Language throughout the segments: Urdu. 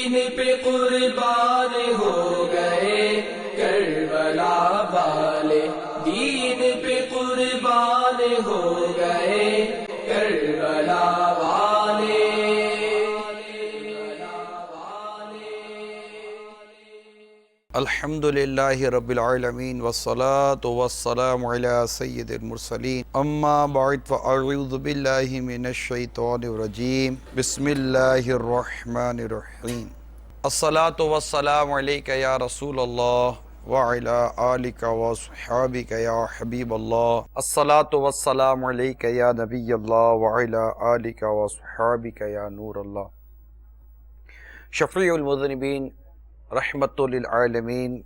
دین پہ قربان ہو گئے کربلا والے، دین پہ قربان ہو گئے کربلا والے۔ الحمدللہ رب العالمین والصلاة والسلام علی سید المرسلین، اما بعد فاعوذ باللہ من الشیطان الرجیم، بسم اللہ الرحمن الرحیم۔ الصلاة والسلام علیک یا رسول اللہ وعلی آلک وصحابک یا حبیب اللہ، الصلاة والسلام علیک یا نبی اللہ وعلی آلک وصحابک یا نور اللہ۔ شفیع المذنبین رحمت للعالمین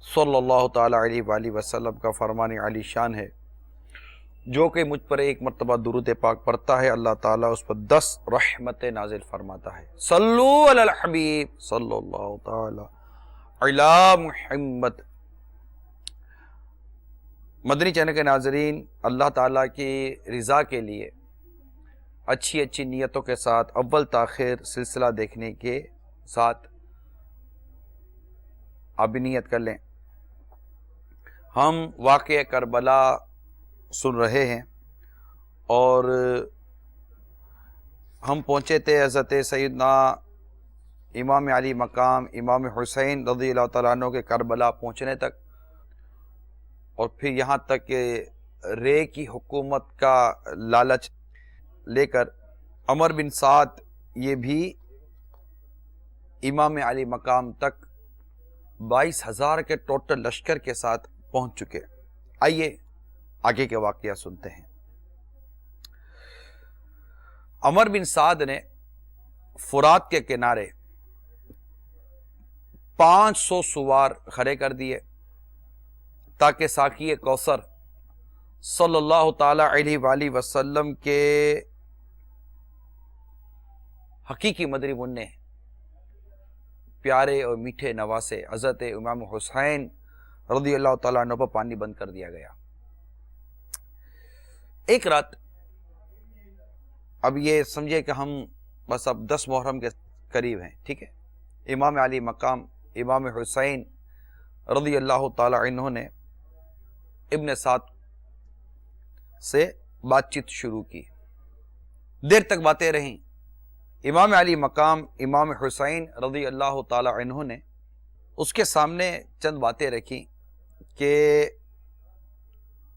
صلی اللہ تعالی علیہ وآلہ وسلم کا فرمان علی شان ہے، جو کہ مجھ پر ایک مرتبہ درود پاک پڑھتا ہے اللہ تعالیٰ اس پر 10 رحمتیں نازل فرماتا ہے۔ صلو علی الحبیب صلی اللہ تعالی علی محمد۔ مدنی چینل کے ناظرین، اللہ تعالیٰ کی رضا کے لیے اچھی اچھی نیتوں کے ساتھ اول تاخیر سلسلہ دیکھنے کے ساتھ آپ بھی نیت کر لیں۔ ہم واقعہ کربلا سن رہے ہیں اور ہم پہنچے تھے حضرت سیدنا امام علی مقام امام حسین رضی اللہ تعالیٰ عنہ کے کربلا پہنچنے تک، اور پھر یہاں تک کہ رے کی حکومت کا لالچ لے کر عمر بن سعد یہ بھی امام علی مقام تک 22,000 کے ٹوٹل لشکر کے ساتھ پہنچ چکے۔ آئیے آگے کے واقعہ سنتے ہیں۔ عمر بن سعد نے فرات کے کنارے 500 سوار کھڑے کر دیے تاکہ ساقی کوثر صلی اللہ تعالی علیہ وآلہ وسلم کے حقیقی مدری منع پیارے اور میٹھے نواسے حضرت امام حسین رضی اللہ تعالیٰ عنہ پر پانی بند کر دیا گیا۔ ایک رات، اب یہ سمجھے کہ ہم بس اب 10 محرم کے قریب ہیں، ٹھیک ہے۔ امام علی مقام امام حسین رضی اللہ تعالیٰ عنہ نے ابن سعد سے بات چیت شروع کی، دیر تک باتیں رہیں۔ امام علی مقام امام حسین رضی اللہ تعالی عنہ نے اس کے سامنے چند باتیں رکھی کہ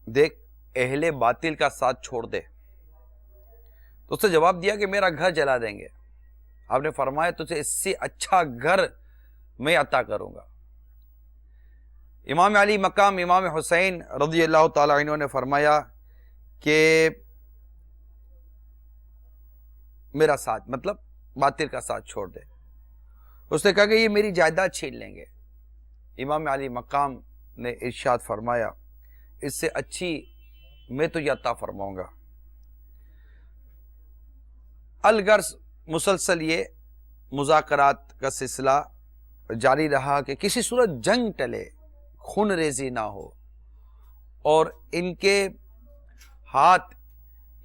دیکھ، اہل باطل کا ساتھ چھوڑ دے۔ تو اس نے جواب دیا کہ میرا گھر جلا دیں گے۔ آپ نے فرمایا تجھے اس سے اچھا گھر میں عطا کروں گا۔ امام علی مقام امام حسین رضی اللہ تعالی عنہ نے فرمایا کہ میرا ساتھ، مطلب باطل کا ساتھ چھوڑ دے۔ اس نے کہا کہ یہ میری جائیداد چھین لیں گے۔ امام علی مقام نے ارشاد فرمایا اس سے اچھی میں تجھے عطا فرماؤں گا۔ الغرض مسلسل یہ مذاکرات کا سلسلہ جاری رہا کہ کسی صورت جنگ ٹلے، خون ریزی نہ ہو، اور ان کے ہاتھ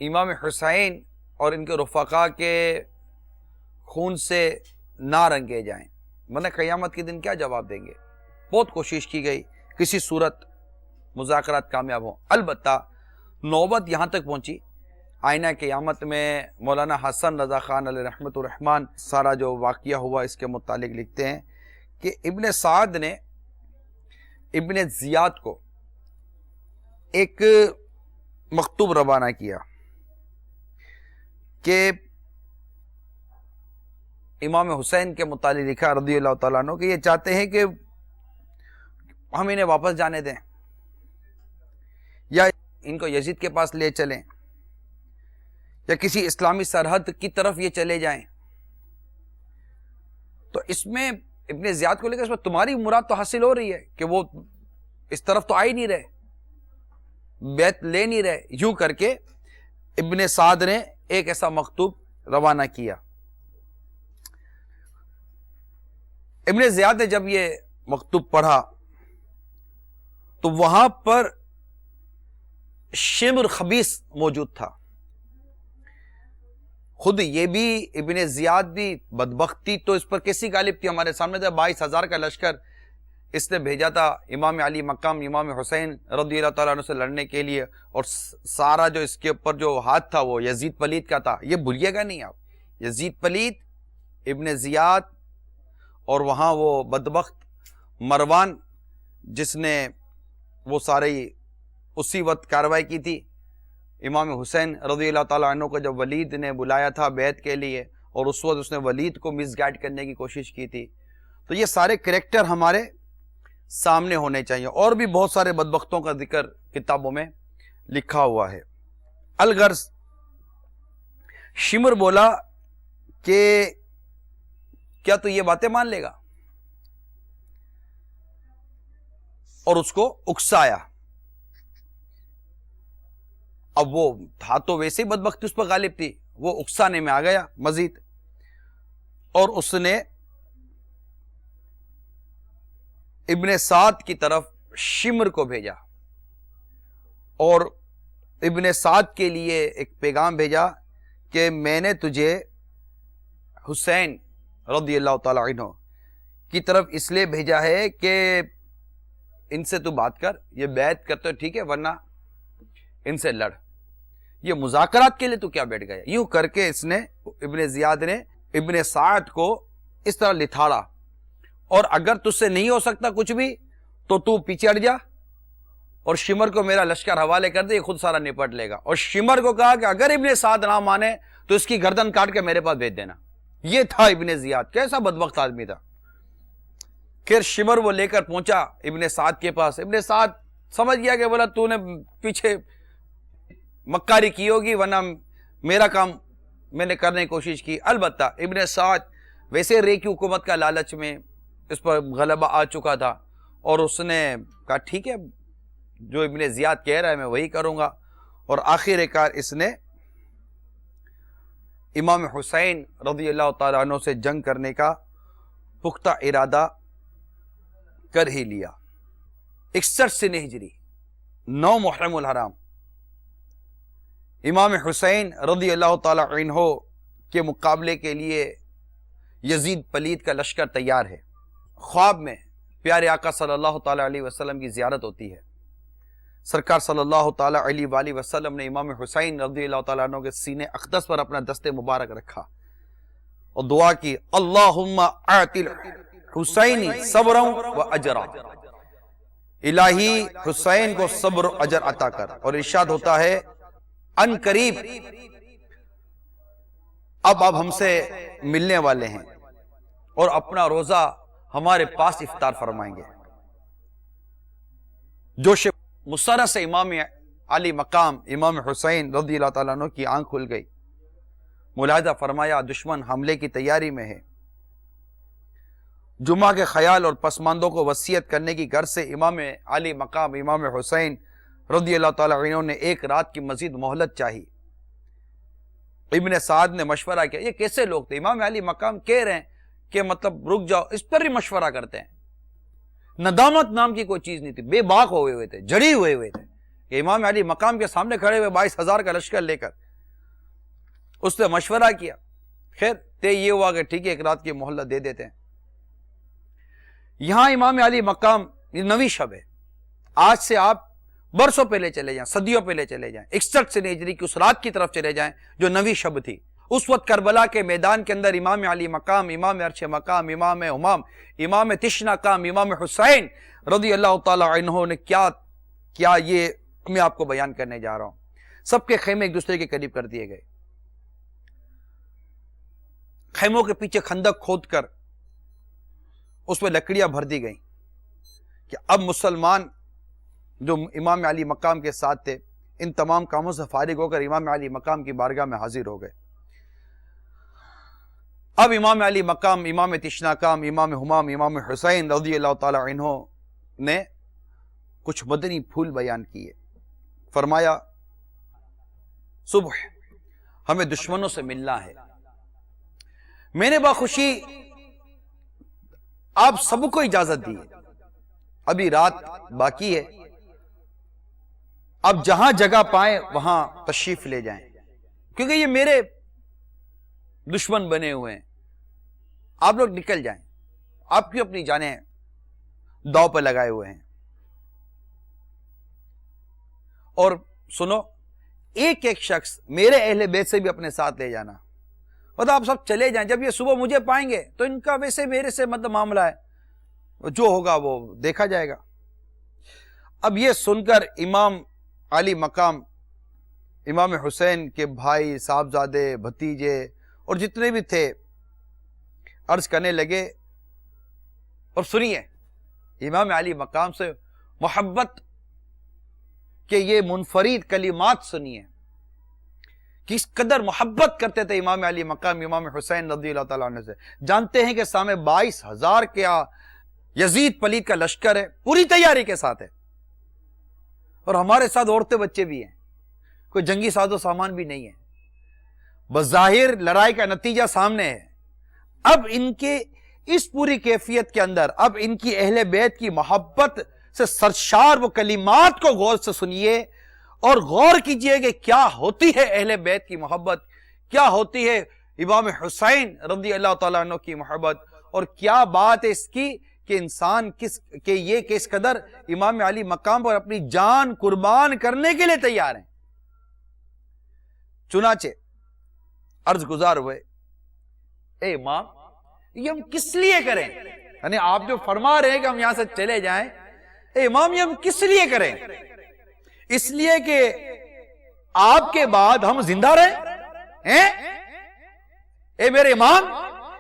امام حسین اور ان کے رفقا کے خون سے نہ رنگے جائیں، ورنہ قیامت کے دن کیا جواب دیں گے۔ بہت کوشش کی گئی کسی صورت مذاکرات کامیاب ہوں۔ البتہ نوبت یہاں تک پہنچی، آئینہ قیامت میں مولانا حسن رضا خان علیہ رحمت الرحمن سارا جو واقعہ ہوا اس کے متعلق لکھتے ہیں کہ ابن سعد نے ابن زیاد کو ایک مکتوب روانہ کیا کہ امام حسین کے متعلق لکھا رضی اللہ تعالیٰ عنہ کہ یہ چاہتے ہیں کہ ہم انہیں واپس جانے دیں یا ان کو یزید کے پاس لے چلیں یا کسی اسلامی سرحد کی طرف یہ چلے جائیں۔ تو اس میں ابن زیاد کو لے کر اس میں تمہاری مراد تو حاصل ہو رہی ہے کہ وہ اس طرف تو آ ہی نہیں رہے، بیعت لے نہیں رہے۔ یوں کر کے ابن سعد نے ایک ایسا مکتوب روانہ کیا۔ ابن زیاد نے جب یہ مکتوب پڑھا تو وہاں پر شمر خبیث موجود تھا، خود یہ بھی ابن زیاد بھی بدبختی تو اس پر کیسی غالب تھی، ہمارے سامنے تھا 22,000 کا لشکر اس نے بھیجا تھا امام علی مقام امام حسین رضی اللہ تعالیٰ عنہ سے لڑنے کے لیے، اور سارا جو اس کے اوپر جو ہاتھ تھا وہ یزید پلید کا تھا. یہ بھولیے گا نہیں آپ، یزید پلید، ابن زیاد، اور وہاں وہ بدبخت مروان جس نے وہ سارے اسی وقت کارروائی کی تھی. امام حسین رضی اللہ تعالیٰ عنہ کو جب ولید نے بلایا تھا بیعت کے لیے، اور اس وقت اس نے ولید کو مس گائیڈ کرنے کی کوشش کی تھی. تو یہ سارے کریکٹر ہمارے سامنے ہونے چاہیے. اور بھی بہت سارے بدبختوں کا ذکر کتابوں میں لکھا ہوا ہے. الغرض شمر بولا کہ کیا تو یہ باتیں مان لے گا، اور اس کو اکسایا. اب وہ تھا تو ویسے ہی بدبختی اس پر غالب تھی، وہ اکسانے میں آ گیا مزید، اور اس نے ابن سعد کی طرف شمر کو بھیجا، اور ابن سعد کے لیے ایک پیغام بھیجا کہ میں نے تجھے حسین رضی اللہ تعالی عنہ کی طرف اس لیے بھیجا ہے کہ ان سے تو بات کر، یہ بیعت کرتے ٹھیک ہے، ورنہ ان سے لڑ. یہ مذاکرات کے لیے تو کیا بیٹھ گیا؟ یوں کر کے اس نے ابن زیاد نے ابن سعد کو اس طرح لتھاڑا، اور اگر تجھ سے نہیں ہو سکتا کچھ بھی تو تو پیچھے ہٹ جا، اور شمر کو میرا لشکر حوالے کر دے، یہ خود سارا نپٹ لے گا. اور شمر کو کہا کہ اگر ابن سعد نہ مانے تو اس کی گردن کاٹ کے میرے پاس بھیج دینا. یہ تھا ابن زیاد، کیسا بدبخت آدمی تھا. پھر شمر وہ لے کر پہنچا ابن سعد کے پاس. ابن سعد سمجھ گیا کہ بولا تو نے پیچھے مکاری کی ہوگی، ورنہ میرا کام میں نے کرنے کی کوشش کی. البتہ ابن سعد ویسے رے کی حکومت کا لالچ میں اس پر غلبہ آ چکا تھا، اور اس نے کہا ٹھیک ہے جو ابن زیاد کہہ رہا ہے میں وہی کروں گا. اور آخر کار اس نے امام حسین رضی اللہ تعالیٰ عنہ سے جنگ کرنے کا پختہ ارادہ کر ہی لیا. 61 سن ہجری 9 محرم الحرام امام حسین رضی اللہ تعالی عنہ کے مقابلے کے لیے یزید پلید کا لشکر تیار ہے. خواب میں پیارے آقا صلی اللہ تعالی علیہ وسلم کی زیارت ہوتی ہے. سرکار صلی اللہ تعالی علیہ وآلہ وسلم نے امام حسین رضی اللہ تعالیٰ عنہ کے سینے اقدس پر اپنا دست مبارک رکھا اور دعا کی، اللہم اعطل حسین صبرا و اجرا، الہی حسین کو صبر و اجر عطا کر. اور ارشاد ہوتا ہے ان قریب اب آپ ہم سے ملنے والے ہیں اور اپنا روزہ ہمارے پاس افطار فرمائیں گے. جوش مسرہ سے امام علی مقام امام حسین رضی اللہ تعالیٰ عنہ کی آنکھ کھل گئی. ملاحظہ فرمایا دشمن حملے کی تیاری میں ہے. جمعہ کے خیال اور پسماندوں کو وصیت کرنے کی غرض سے امام علی مقام امام حسین رضی اللہ تعالیٰ عنہ نے ایک رات کی مزید مہلت چاہی. ابن سعد نے مشورہ کیا. یہ کیسے لوگ تھے؟ امام علی مقام کہہ رہے ہیں کہ مطلب رک جاؤ، اس پر ہی مشورہ کرتے ہیں. ندامت نام کی کوئی چیز نہیں تھی، بے باک ہوئے ہوئے تھے، جڑی ہوئے تھے کہ امام علی مقام کے سامنے کھڑے ہوئے 22,000 کا لشکر لے کر اس نے مشورہ کیا. خیر طے یہ ہوا کہ ٹھیک ہے ایک رات کی مہلت دے دیتے ہیں. یہاں امام علی مقام یہ نویں شب ہے. آج سے آپ برسوں پہلے چلے جائیں، صدیوں پہلے چلے جائیں، 61 سن ہجری کی اس رات کی طرف چلے جائیں جو نویں شب تھی. اس وقت کربلا کے میدان کے اندر امام علی مقام امام عرش مقام امام امام امام تشنا کام امام حسین رضی اللہ تعالی عنہ نے کیا یہ میں آپ کو بیان کرنے جا رہا ہوں. سب کے خیمے ایک دوسرے کے قریب کر دیے گئے. خیموں کے پیچھے خندق کھود کر اس میں لکڑیاں بھر دی گئیں کہ اب مسلمان جو امام علی مقام کے ساتھ تھے ان تمام کاموں سے فارغ ہو کر امام علی مقام کی بارگاہ میں حاضر ہو گئے. اب امام علی مقام امام تشنا کام امام ہمام امام حسین رضی اللہ تعالی عنہ نے کچھ مدنی پھول بیان کیے. فرمایا صبح ہمیں دشمنوں سے ملنا ہے. میں نے باخوشی آپ سب کو اجازت دی، ابھی رات باقی ہے، اب جہاں جگہ پائیں وہاں تشریف لے جائیں، کیونکہ یہ میرے دشمن بنے ہوئے ہیں، آپ لوگ نکل جائیں، آپ کی اپنی جانیں داؤ پہ لگائے ہوئے ہیں. اور سنو، ایک ایک شخص میرے اہل بیت سے بھی اپنے ساتھ لے جانا، مطلب آپ سب چلے جائیں. جب یہ صبح مجھے پائیں گے تو ان کا ویسے میرے سے مطلب معاملہ ہے، جو ہوگا وہ دیکھا جائے گا. اب یہ سن کر امام علی مقام، امام حسین کے بھائی، صاحبزادے، بھتیجے اور جتنے بھی تھے عرض کرنے لگے. اور سنیے، امام علی مقام سے محبت کہ یہ منفرد کلمات سنیے، کس قدر محبت کرتے تھے امام علی مقام امام حسین رضی اللہ تعالیٰ عنہ سے. جانتے ہیں کہ سامنے 22,000 کیا یزید پلید کا لشکر ہے، پوری تیاری کے ساتھ ہے، اور ہمارے ساتھ عورتیں بچے بھی ہیں، کوئی جنگی ساز و سامان بھی نہیں ہے. بظاہر لڑائی کا نتیجہ سامنے ہے. اب ان کے اس پوری کیفیت کے اندر اب ان کی اہل بیت کی محبت سے سرشار وہ کلمات کو غور سے سنیے اور غور کیجئے کہ کیا ہوتی ہے اہل بیت کی محبت، کیا ہوتی ہے امام حسین رضی اللہ تعالیٰ عنہ کی محبت، اور کیا بات ہے اس کی کہ انسان یہ کس قدر امام علی مقام پر اپنی جان قربان کرنے کے لیے تیار ہیں. چنانچہ عرض گزار ہوئے، اے امام یہ ہم کس لیے کریں؟ یعنی آپ جو فرما رہے ہیں کہ ہم یہاں سے چلے جائیں، اے امام یہ ہم کس لیے کریں؟ اس لیے کہ آپ کے بعد ہم زندہ رہیں؟ اے میرے امام،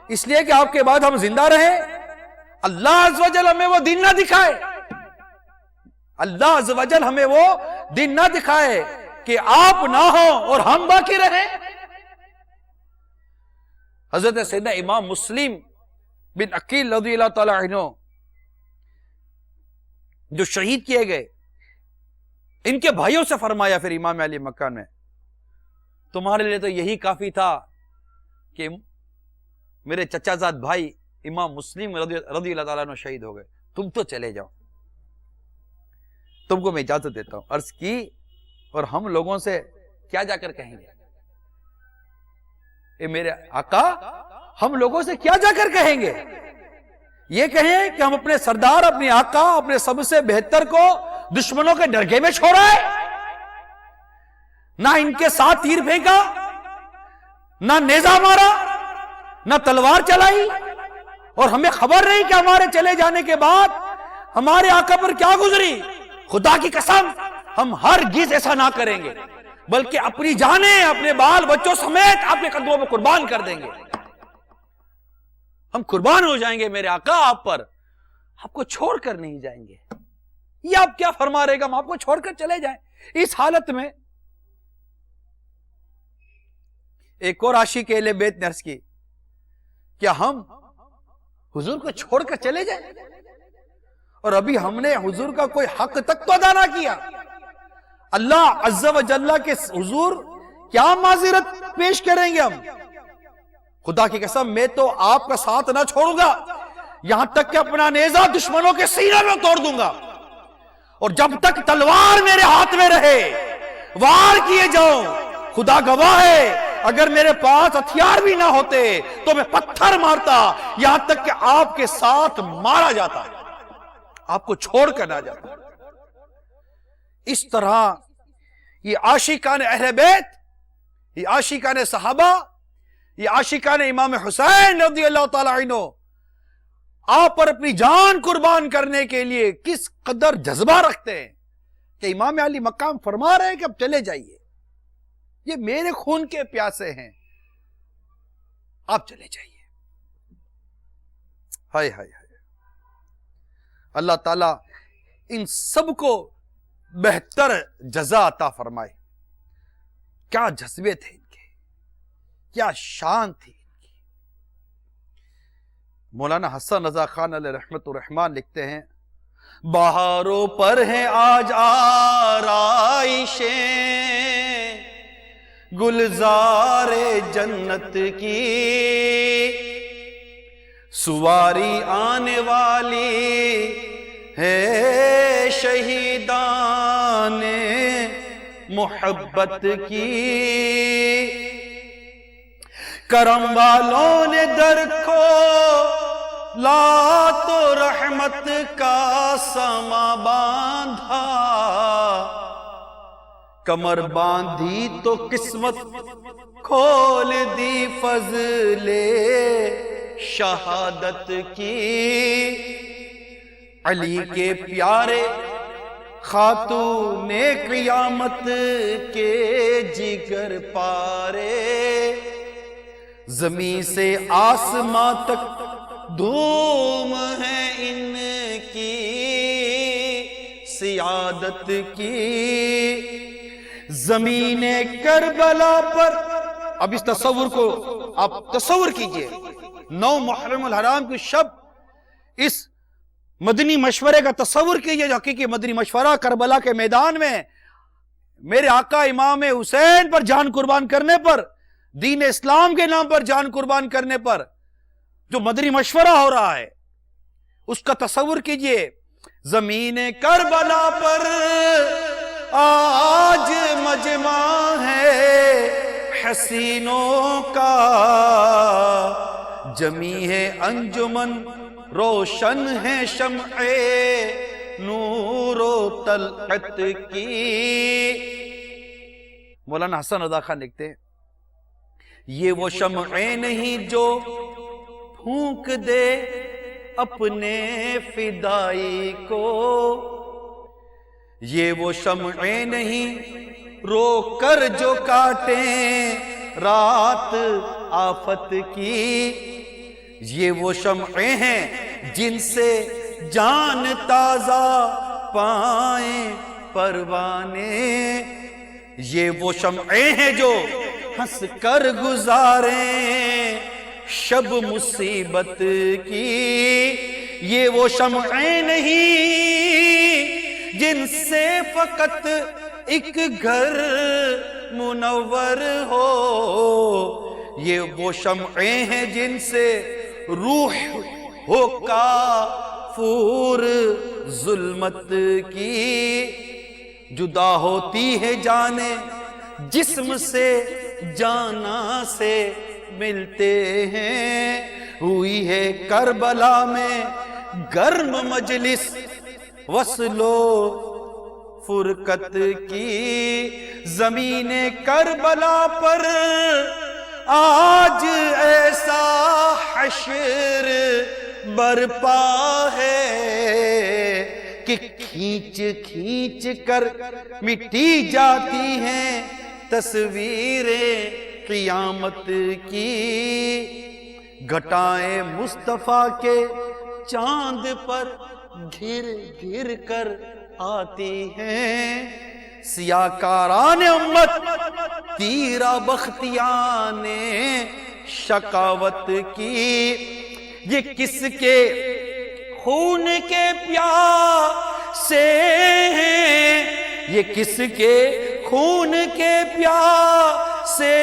اس لیے کہ آپ کے بعد ہم زندہ رہیں؟ اللہ عز و جل ہمیں وہ دن نہ دکھائے، اللہ عز و جل ہمیں وہ دن نہ دکھائے کہ آپ نہ ہو اور ہم باقی رہیں. حضرت سیدنا امام مسلم بن عقیل رضی اللہ تعالی عنہ جو شہید کیے گئے، ان کے بھائیوں سے فرمایا پھر امام علی مکان میں، تمہارے لیے تو یہی کافی تھا کہ میرے چچا زاد بھائی امام مسلم رضی اللہ تعالیٰ عنہ شہید ہو گئے، تم تو چلے جاؤ، تم کو میں اجازت دیتا ہوں. عرض کی، اور ہم لوگوں سے کیا جا کر کہیں گے؟ اے میرے آقا، ہم لوگوں سے کیا جا کر کہیں گے؟ یہ کہیں کہ ہم اپنے سردار، اپنے آقا، اپنے سب سے بہتر کو دشمنوں کے ڈرگے میں چھوڑا ہے، نہ ان کے ساتھ تیر پھینکا، نہ نیزہ مارا، نہ تلوار چلائی، اور ہمیں خبر نہیں کہ ہمارے چلے جانے کے بعد ہمارے آقا پر کیا گزری. خدا کی قسم ہم ہرگز ایسا نہ کریں گے، بلکہ اپنی جانیں اپنے بال بچوں سمیت آپ کے قدموں میں قربان کر دیں گے. ہم قربان ہو جائیں گے میرے آقا آپ پر، آپ کو چھوڑ کر نہیں جائیں گے. یہ آپ کیا فرما رہے گا ہم آپ کو چھوڑ کر چلے جائیں؟ اس حالت میں ایک اور عاشق اہل بیت نے عرض کی، کیا ہم حضور کو چھوڑ کر چلے جائیں؟ اور ابھی ہم نے حضور کا کوئی حق تک تو ادا نہ کیا. اللہ عز و جل کے حضور کیا معذرت پیش کریں گے ہم؟ خدا کی قسم میں تو آپ کا ساتھ نہ چھوڑوں گا، یہاں تک کہ اپنا نیزہ دشمنوں کے سینے میں توڑ دوں گا، اور جب تک تلوار میرے ہاتھ میں رہے وار کیے جاؤں. خدا گواہ ہے اگر میرے پاس ہتھیار بھی نہ ہوتے تو میں پتھر مارتا، یہاں تک کہ آپ کے ساتھ مارا جاتا، آپ کو چھوڑ کر نہ جاتا. اس طرح یہ عاشقان اہل بیت، یہ عاشقان صحابہ، یہ عاشقان امام حسین رضی اللہ تعالی عنہ آپ پر اپنی جان قربان کرنے کے لیے کس قدر جذبہ رکھتے ہیں کہ امام علی مقام فرما رہے ہیں کہ اب چلے جائیے، یہ میرے خون کے پیاسے ہیں، آپ چلے جائیے. ہائے ہائے ہائے، اللہ تعالیٰ ان سب کو بہتر جزا عطا فرمائے. کیا جذبے تھے ان کے، کیا شان تھی ان کی. مولانا حسن رضا خان علیہ رحمت الرحمن لکھتے ہیں، بہاروں پر ہیں آج آرائشیں گلزار جنت کی، سواری آنے والی ہے شہیدان محبت کی. کرم والوں نے در کھو لا تو رحمت کا سما باندھا، کمر باندھی تو قسمت کھول دی فضل شہادت کی، علی کے پیارے خاتون قیامت کے جگر پارے، زمین سے آسماں تک دھوم ہے ان کی سیادت کی، زمین کربلا پر۔ اب اس تصور کو آپ تصور کیجئے، 9 محرم الحرام کی شب اس مدنی مشورے کا تصور کیجئے جو حقیقی مدنی مشورہ کربلا کے میدان میں میرے آقا امام حسین پر جان قربان کرنے پر، دین اسلام کے نام پر جان قربان کرنے پر جو مدنی مشورہ ہو رہا ہے اس کا تصور کیجئے۔ زمین کربلا پر آج مجمع ہے حسینوں کا، جمی ہے انجمن روشن ہے شمع نور و طلعت کی۔ مولانا حسن رضا خان لکھتے ہیں یہ وہ شمعیں نہیں جو پھونک دے اپنے فدائی کو، یہ وہ شمعیں نہیں رو کر جو کاٹیں رات آفت کی، یہ وہ شمعیں ہیں جن سے جان تازہ پائیں پروانے، یہ وہ شمعیں ہیں جو ہنس کر گزاریں شب مصیبت کی، یہ وہ شمعیں نہیں جن سے فقط ایک گھر منور ہو، یہ وہ شمعیں ہیں جن سے روح ہو کافور ظلمت کی، جدا ہوتی ہے جانیں جسم سے جانا سے ملتے ہیں، ہوئی ہے کربلا میں گرم مجلس وصل و فرقت کی، زمین کربلا پر آج ایسا حشر برپا ہے کہ کھینچ کھینچ کر مٹی جاتی ہیں تصویریں قیامت کی، گھٹائیں مصطفیٰ کے چاند پر گھر گھر کر آتی ہیں، سیاکاران امت تیرا بختیان شقاوت کی، یہ کس کے خون کے پیاسے ہیں، یہ کس کے خون کے پیاسے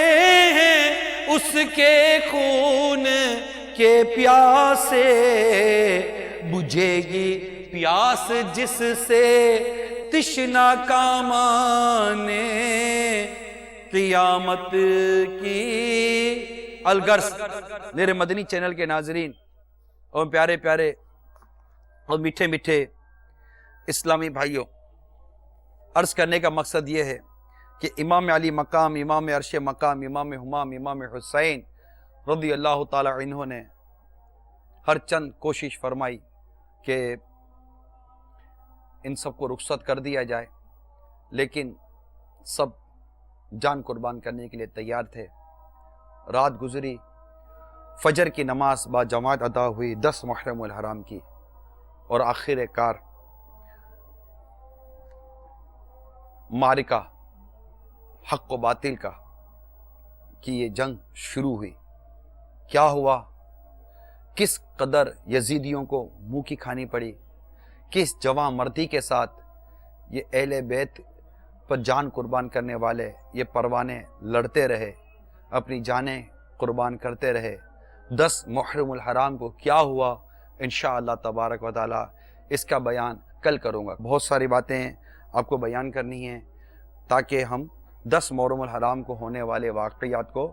ہیں، اس کے خون کے پیاسے بجھے گی پیاس جس سے تشنا کامان قیامت کی۔ الغرض میرے مدنی چینل کے ناظرین اور پیارے پیارے اور میٹھے میٹھے اسلامی بھائیوں، عرض کرنے کا مقصد یہ ہے کہ امام علی مقام، امام عرش مقام، امام ہمام، امام حسین رضی اللہ تعالی عنہ نے ہر چند کوشش فرمائی کہ ان سب کو رخصت کر دیا جائے، لیکن سب جان قربان کرنے کے لیے تیار تھے۔ رات گزری، فجر کی نماز با جماعت ادا ہوئی 10 محرم الحرام کی، اور آخر کار معرکہ حق و باطل کا کہ یہ جنگ شروع ہوئی۔ کیا ہوا، کس قدر یزیدیوں کو منہ کی کھانی پڑی، کس جوان مردی کے ساتھ یہ اہل بیت پر جان قربان کرنے والے یہ پروانے لڑتے رہے، اپنی جانیں قربان کرتے رہے۔ 10 محرم الحرام کو کیا ہوا، انشاءاللہ تبارک و تعالی اس کا بیان کل کروں گا۔ بہت ساری باتیں آپ کو بیان کرنی ہیں تاکہ ہم 10 محرم الحرام کو ہونے والے واقعات کو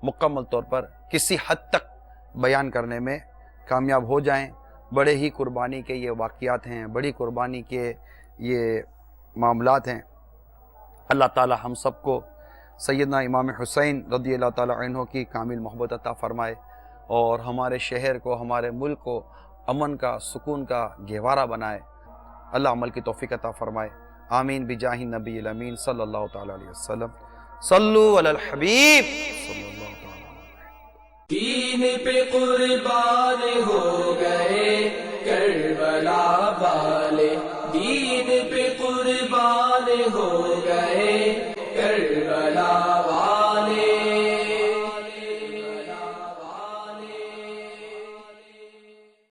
مکمل طور پر کسی حد تک بیان کرنے میں کامیاب ہو جائیں۔ بڑے ہی قربانی کے یہ واقعات ہیں، بڑی قربانی کے یہ معاملات ہیں۔ اللہ تعالی ہم سب کو سیدنا امام حسین رضی اللہ تعالی عنہ کی کامل محبت عطا فرمائے، اور ہمارے شہر کو، ہمارے ملک کو امن کا، سکون کا گہوارہ بنائے۔ اللہ عمل کی توفیق عطا فرمائے، آمین بجاہ نبی الامین صلی اللہ تعالی علیہ وسلم۔ صلو علی الحبیب صلی اللہ تعالی علیہ وسلم۔ دین پہ قربان ہو گئے کربلا والے، دین پہ قربان ہو گئے